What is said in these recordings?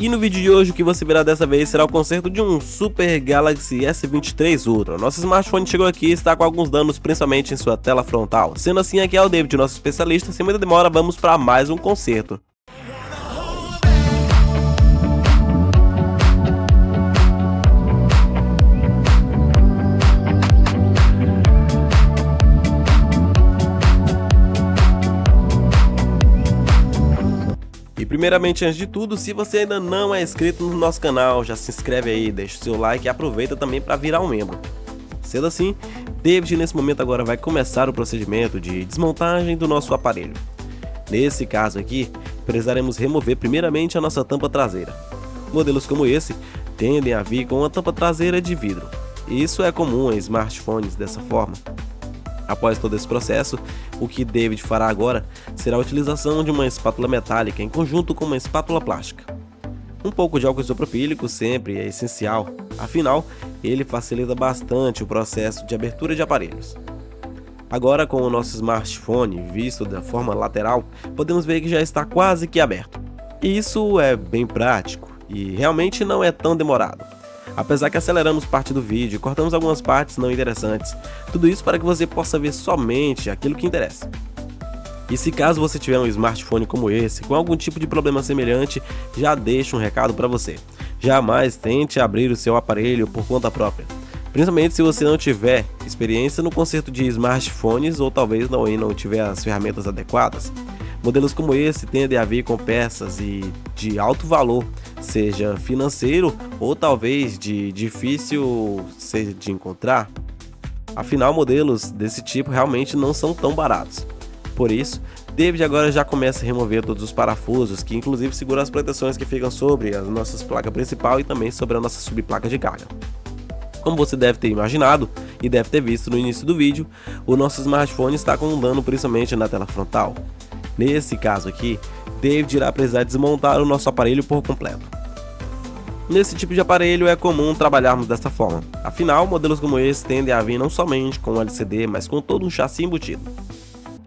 E no vídeo de hoje o que você verá dessa vez será o conserto de um Super Galaxy S23 Ultra. Nosso smartphone chegou aqui e está com alguns danos, principalmente em sua tela frontal. Sendo assim, aqui é o David, nosso especialista. Sem muita demora, vamos para mais um conserto. E primeiramente, antes de tudo, se você ainda não é inscrito no nosso canal, já se inscreve aí, deixa o seu like e aproveita também para virar um membro. Sendo assim, David nesse momento agora vai começar o procedimento de desmontagem do nosso aparelho. Nesse caso aqui, precisaremos remover primeiramente a nossa tampa traseira. Modelos como esse tendem a vir com uma tampa traseira de vidro. Isso é comum em smartphones dessa forma. Após todo esse processo, o que David fará agora será a utilização de uma espátula metálica em conjunto com uma espátula plástica. Um pouco de álcool isopropílico sempre é essencial, afinal, ele facilita bastante o processo de abertura de aparelhos. Agora, com o nosso smartphone visto da forma lateral, podemos ver que já está quase que aberto. E isso é bem prático e realmente não é tão demorado. Apesar que aceleramos parte do vídeo e cortamos algumas partes não interessantes, tudo isso para que você possa ver somente aquilo que interessa. E se caso você tiver um smartphone como esse, com algum tipo de problema semelhante, já deixo um recado para você. Jamais tente abrir o seu aparelho por conta própria, principalmente se você não tiver experiência no conserto de smartphones ou talvez não tiver as ferramentas adequadas. Modelos como esse tendem a vir com peças de alto valor, seja financeiro ou talvez de difícil de encontrar. Afinal, modelos desse tipo realmente não são tão baratos. Por isso, David agora já começa a remover todos os parafusos que inclusive seguram as proteções que ficam sobre as nossas placas principal e também sobre a nossa subplaca de carga. Como você deve ter imaginado e deve ter visto no início do vídeo, o nosso smartphone está com um dano principalmente na tela frontal. Nesse caso aqui, David irá precisar desmontar o nosso aparelho por completo. Nesse tipo de aparelho é comum trabalharmos desta forma, afinal modelos como esse tendem a vir não somente com um LCD, mas com todo um chassi embutido.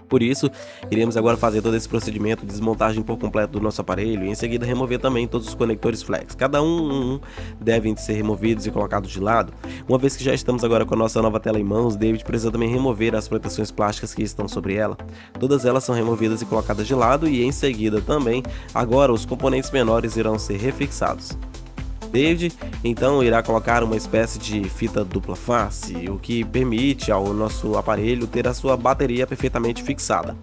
Por isso, iremos agora fazer todo esse procedimento de desmontagem por completo do nosso aparelho e em seguida remover também todos os conectores flex. Cada um devem ser removidos e colocados de lado. Uma vez que já estamos agora com a nossa nova tela em mãos, David precisa também remover as proteções plásticas que estão sobre ela. Todas elas são removidas e colocadas de lado e em seguida também, agora os componentes menores irão ser refixados. David então irá colocar uma espécie de fita dupla face, o que permite ao nosso aparelho ter a sua bateria perfeitamente fixada.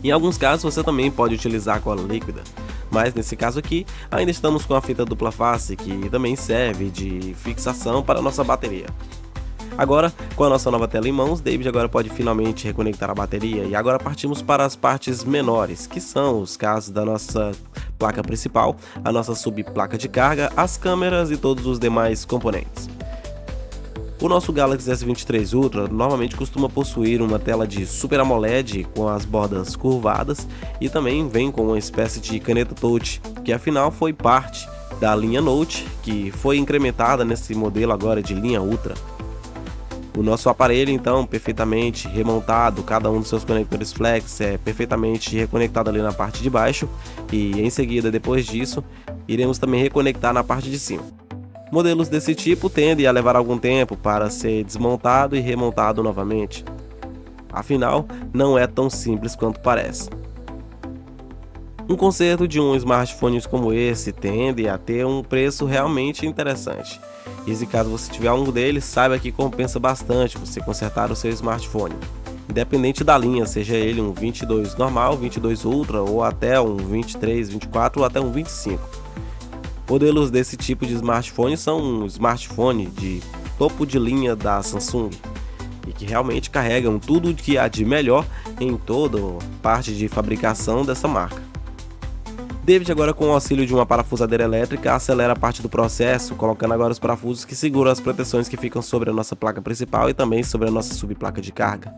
Em alguns casos você também pode utilizar cola líquida, mas nesse caso aqui ainda estamos com a fita dupla face, que também serve de fixação para a nossa bateria. Agora, com a nossa nova tela em mãos, David agora pode finalmente reconectar a bateria e agora partimos para as partes menores, que são os casos da nossa placa principal, a nossa subplaca de carga, as câmeras e todos os demais componentes. O nosso Galaxy S23 Ultra normalmente costuma possuir uma tela de Super AMOLED com as bordas curvadas e também vem com uma espécie de caneta touch, que afinal foi parte da linha Note, que foi incrementada nesse modelo agora de linha Ultra. O nosso aparelho então perfeitamente remontado, cada um dos seus conectores flex é perfeitamente reconectado ali na parte de baixo e em seguida, depois disso, iremos também reconectar na parte de cima. Modelos desse tipo tendem a levar algum tempo para ser desmontado e remontado novamente. Afinal, não é tão simples quanto parece. Um conserto de um smartphone como esse tende a ter um preço realmente interessante. E se caso você tiver um deles, saiba que compensa bastante você consertar o seu smartphone. Independente da linha, seja ele um 22 normal, 22 Ultra ou até um 23, 24 ou até um 25. Modelos desse tipo de smartphone são um smartphone de topo de linha da Samsung e que realmente carregam tudo que há de melhor em toda parte de fabricação dessa marca. David agora, com o auxílio de uma parafusadeira elétrica, acelera parte do processo, colocando agora os parafusos que seguram as proteções que ficam sobre a nossa placa principal e também sobre a nossa subplaca de carga.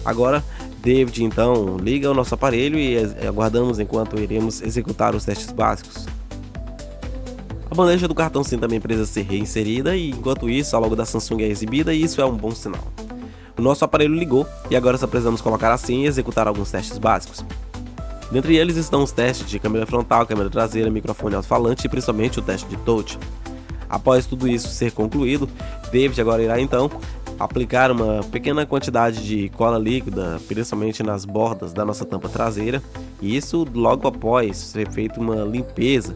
Agora, David então liga o nosso aparelho e aguardamos enquanto iremos executar os testes básicos. A bandeja do cartão SIM também precisa ser reinserida e enquanto isso a logo da Samsung é exibida e isso é um bom sinal. O nosso aparelho ligou e agora só precisamos colocar a senha e executar alguns testes básicos. Dentre eles estão os testes de câmera frontal, câmera traseira, microfone alto-falante e principalmente o teste de touch. Após tudo isso ser concluído, David agora irá então aplicar uma pequena quantidade de cola líquida, principalmente nas bordas da nossa tampa traseira, e isso logo após ser feita uma limpeza,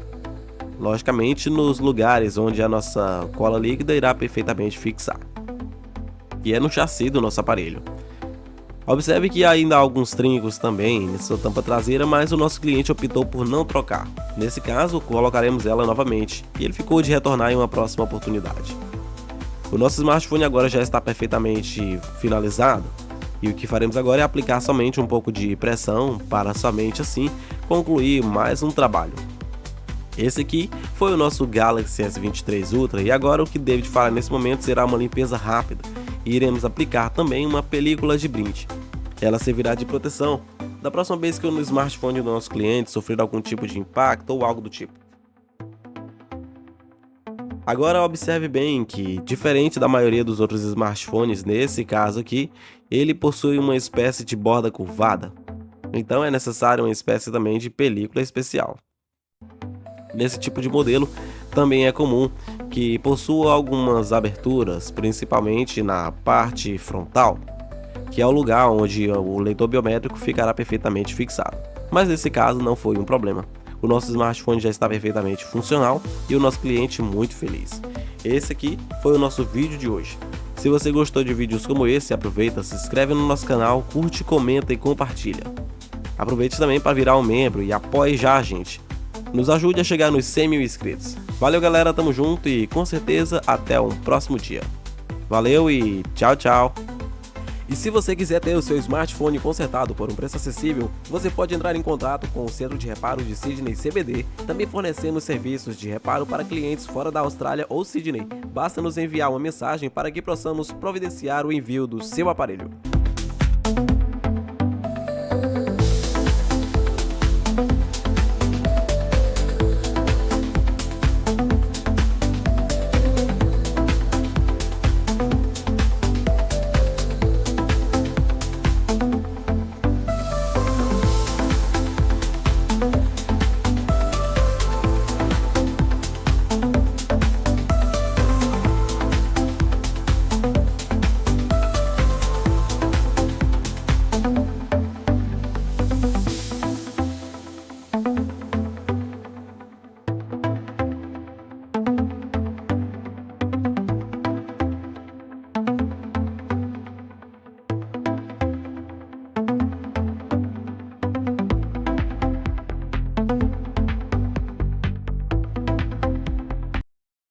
logicamente nos lugares onde a nossa cola líquida irá perfeitamente fixar, que é no chassi do nosso aparelho. Observe que ainda há alguns trincos também nessa tampa traseira, mas o nosso cliente optou por não trocar. Nesse caso, colocaremos ela novamente e ele ficou de retornar em uma próxima oportunidade. O nosso smartphone agora já está perfeitamente finalizado e o que faremos agora é aplicar somente um pouco de pressão para somente assim concluir mais um trabalho. Esse aqui foi o nosso Galaxy S23 Ultra e agora o que David fará nesse momento será uma limpeza rápida e iremos aplicar também uma película de brinde. Ela servirá de proteção da próxima vez que o smartphone do nosso cliente sofrer algum tipo de impacto ou algo do tipo. Agora observe bem que, diferente da maioria dos outros smartphones, nesse caso aqui, ele possui uma espécie de borda curvada. Então é necessário uma espécie também de película especial. Nesse tipo de modelo, também é comum que possua algumas aberturas, principalmente na parte frontal, que é o lugar onde o leitor biométrico ficará perfeitamente fixado. Mas nesse caso não foi um problema. O nosso smartphone já está perfeitamente funcional e o nosso cliente muito feliz. Esse aqui foi o nosso vídeo de hoje. Se você gostou de vídeos como esse, aproveita, se inscreve no nosso canal, curte, comenta e compartilha. Aproveite também para virar um membro e apoie já a gente. Nos ajude a chegar nos 100 mil inscritos. Valeu galera, tamo junto e com certeza até um próximo dia. Valeu e tchau, tchau. E se você quiser ter o seu smartphone consertado por um preço acessível, você pode entrar em contato com o Centro de Reparo de Sydney CBD. Também fornecemos serviços de reparo para clientes fora da Austrália ou Sydney. Basta nos enviar uma mensagem para que possamos providenciar o envio do seu aparelho.